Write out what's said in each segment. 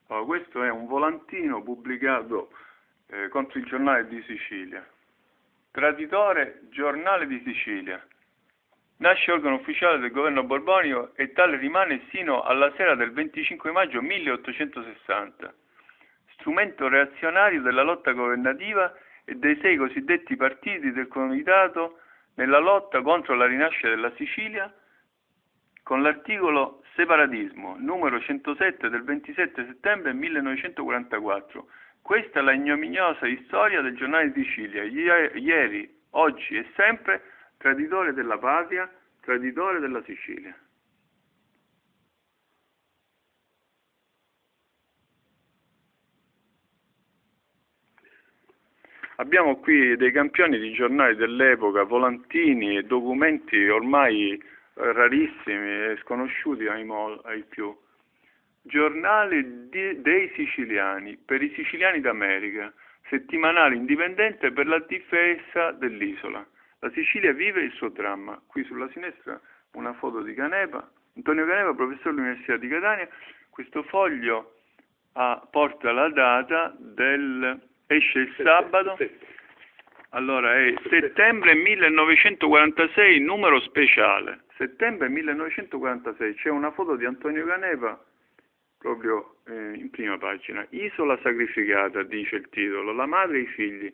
Allora, questo è un volantino pubblicato contro il Giornale di Sicilia. Traditore, Giornale di Sicilia. Nasce organo ufficiale del governo borbonico e tale rimane sino alla sera del 25 maggio 1860. Strumento reazionario della lotta governativa e dei 6 cosiddetti partiti del comitato nella lotta contro la rinascita della Sicilia, con l'articolo separatismo, numero 107 del 27 settembre 1944. Questa è la ignominiosa storia del Giornale di Sicilia, ieri, oggi e sempre, traditore della patria, traditore della Sicilia. Abbiamo qui dei campioni di giornali dell'epoca, volantini e documenti ormai rarissimi e sconosciuti ai più. Giornale dei siciliani, per i siciliani d'America, settimanale indipendente per la difesa dell'isola. La Sicilia vive il suo dramma. Qui sulla sinistra una foto di Canepa, Antonio Canepa, professore dell'Università di Catania. Questo foglio porta la data esce il sabato. Allora è settembre 1946, numero speciale. Settembre 1946, c'è una foto di Antonio Canepa proprio in prima pagina. Isola sacrificata, dice il titolo, la madre e i figli,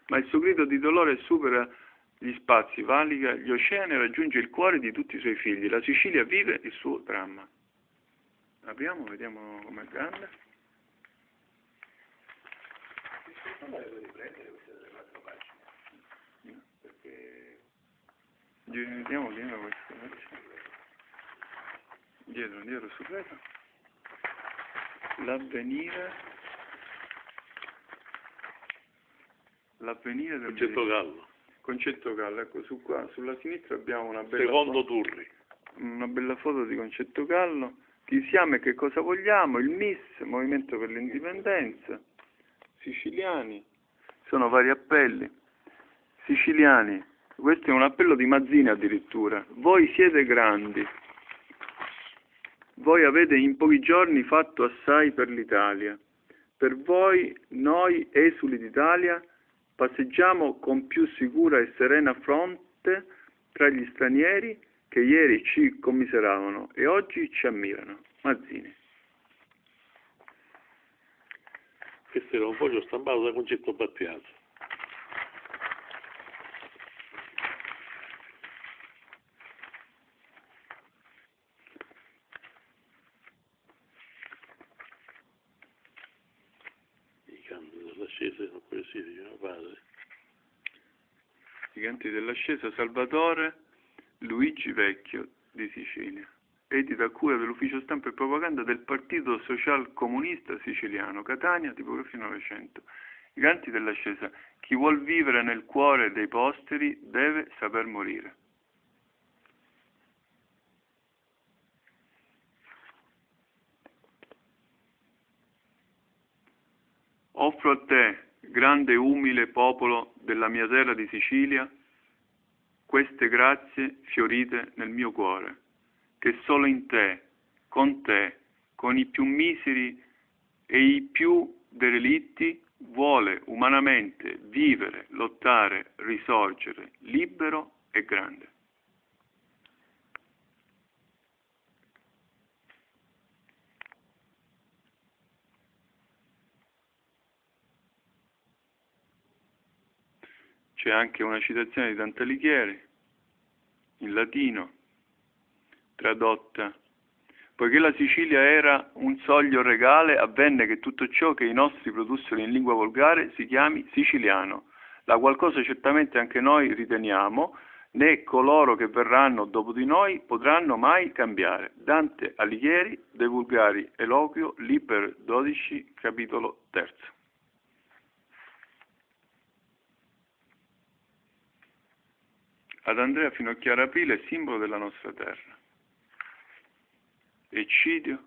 ma il suo grido di dolore supera gli spazi, valica gli oceani e raggiunge il cuore di tutti i suoi figli. La Sicilia vive il suo dramma. Apriamo, vediamo com'è grande. Perché vediamo questo. Dietro su questo. L'avvenire del Concetto Gallo. Concetto Gallo, ecco, sulla sinistra abbiamo una bella Secondo Turri. Una bella foto di Concetto Gallo. Chi siamo e che cosa vogliamo? Il MIS, Movimento per l'Indipendenza. Siciliani, sono vari appelli. Siciliani, questo è un appello di Mazzini addirittura. Voi siete grandi. Voi avete in pochi giorni fatto assai per l'Italia. Per voi, noi, esuli d'Italia, passeggiamo con più sicura e serena fronte tra gli stranieri che ieri ci commiseravano e oggi ci ammirano. Mazzini. Questo era un foglio stampato da Concetto Battiato. I canti dell'ascesa sono poesie di mio padre. I canti dell'ascesa, Salvatore Luigi Vecchio di Sicilia. Edita a cura dell'ufficio stampa e propaganda del Partito Social Comunista Siciliano, Catania, tipografia 900. I canti dell'ascesa. Chi vuol vivere nel cuore dei posteri deve saper morire. Offro a te, grande e umile popolo della mia terra di Sicilia, queste grazie fiorite nel mio cuore, che solo in te, con i più miseri e i più derelitti, vuole umanamente vivere, lottare, risorgere, libero e grande. C'è anche una citazione di Dante Alighieri, in latino, tradotta. Poiché la Sicilia era un soglio regale, avvenne che tutto ciò che i nostri produssero in lingua volgare si chiami siciliano, la qual cosa certamente anche noi riteniamo, né coloro che verranno dopo di noi potranno mai cambiare. Dante Alighieri, De Vulgari Eloquio, Liber 12, capitolo 3. Ad Andrea Finocchiara Aprile, simbolo della nostra terra. Eccidio.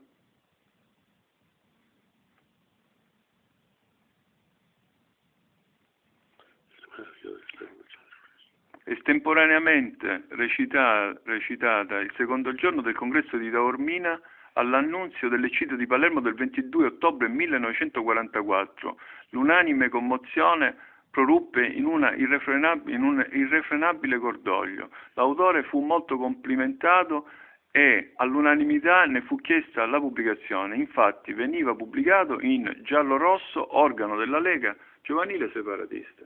Estemporaneamente recitata il secondo giorno del congresso di Taormina all'annunzio dell'eccidio di Palermo del 22 ottobre 1944. L'unanime commozione proruppe in un irrefrenabile cordoglio. L'autore fu molto complimentato e all'unanimità ne fu chiesta la pubblicazione. Infatti veniva pubblicato in giallo-rosso, organo della Lega Giovanile Separatista.